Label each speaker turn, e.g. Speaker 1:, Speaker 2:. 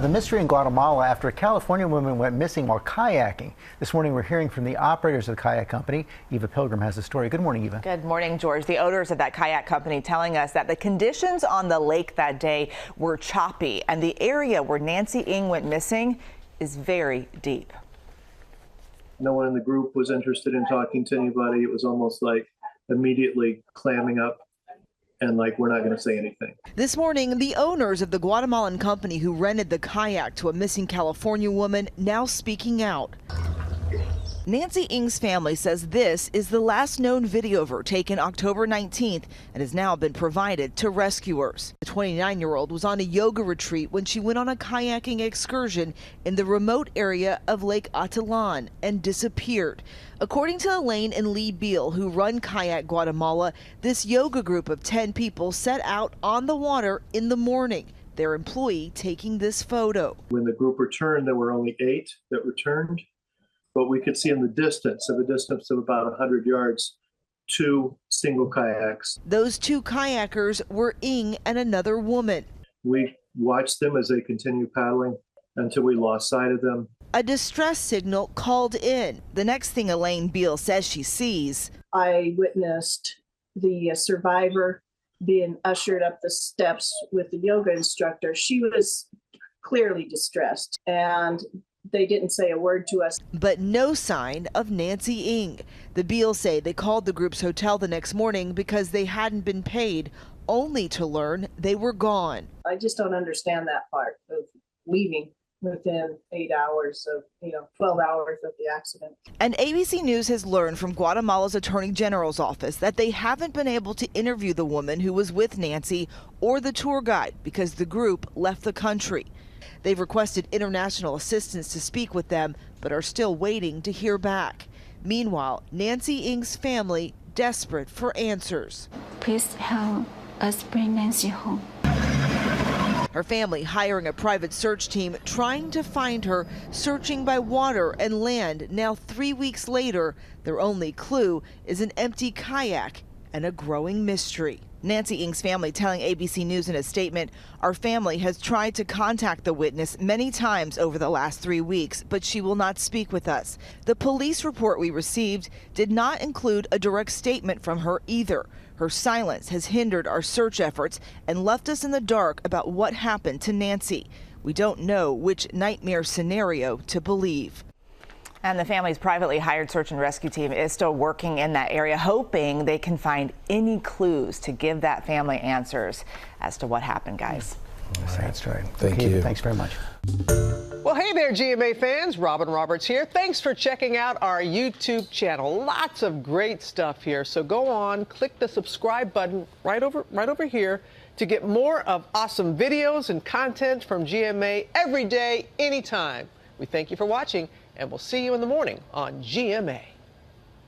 Speaker 1: The mystery in Guatemala after a California woman went missing while kayaking. This morning we're hearing from the operators of the kayak company. Eva Pilgrim has the story. Good morning, Eva.
Speaker 2: Good morning, George. The owners of that kayak company telling us that the conditions on the lake that day were choppy and the area where Nancy Ng went missing is very deep.
Speaker 3: No one in the group was interested in talking to anybody. It was almost like immediately clamming up and like, we're not going to say anything.
Speaker 4: This morning, the owners of the Guatemalan company who rented the kayak to a missing California woman now speaking out. Nancy Ng's family says this is the last known video of her taken October 19th and has now been provided to rescuers. The 29-year-old was on a yoga retreat when she went on a kayaking excursion in the remote area of Lake Atitlan and disappeared. According to Elaine and Lee Beal, who run Kayak Guatemala, this yoga group of 10 people set out on the water in the morning. Their employee taking this photo.
Speaker 3: When the group returned, there were only 8 that returned. But we could see in the distance, of a distance of about 100 yards, 2 single kayaks.
Speaker 4: Those 2 kayakers were Ng and another woman.
Speaker 3: We watched them as they continued paddling until we lost sight of them.
Speaker 4: A distress signal called in. The next thing Elaine Beal says she sees.
Speaker 5: I witnessed the survivor being ushered up the steps with the yoga instructor. She was clearly distressed, and they didn't say a word to us.
Speaker 4: But no sign of Nancy Ng. The Beals say they called the group's hotel the next morning because they hadn't been paid, only to learn they were gone.
Speaker 5: I just don't understand that part of leaving within 8 hours of, 12 hours of the accident.
Speaker 4: And ABC News has learned from Guatemala's Attorney General's office that they haven't been able to interview the woman who was with Nancy or the tour guide because the group left the country. They've requested international assistance to speak with them, but are still waiting to hear back. Meanwhile, Nancy Ng's family desperate for answers.
Speaker 6: Please help us bring Nancy home.
Speaker 4: Her family hiring a private search team trying to find her, searching by water and land. Now 3 weeks later, their only clue is an empty kayak and a growing mystery. Nancy Ng's family telling ABC News in a statement, "Our family has tried to contact the witness many times over the last 3 weeks, but she will not speak with us. The police report we received did not include a direct statement from her either. Her silence has hindered our search efforts and left us in the dark about what happened to Nancy. We don't know which nightmare scenario to believe."
Speaker 2: And the family's privately hired search and rescue team is still working in that area, hoping they can find any clues to give that family answers as to what happened, guys.
Speaker 1: That's right.
Speaker 7: Thank you.
Speaker 1: Thanks very much.
Speaker 8: Well, hey there, GMA fans. Robin Roberts here. Thanks for checking out our YouTube channel. Lots of great stuff here. So go on, click the subscribe button right over here to get more of awesome videos and content from GMA every day, anytime. We thank you for watching, and we'll see you in the morning on GMA.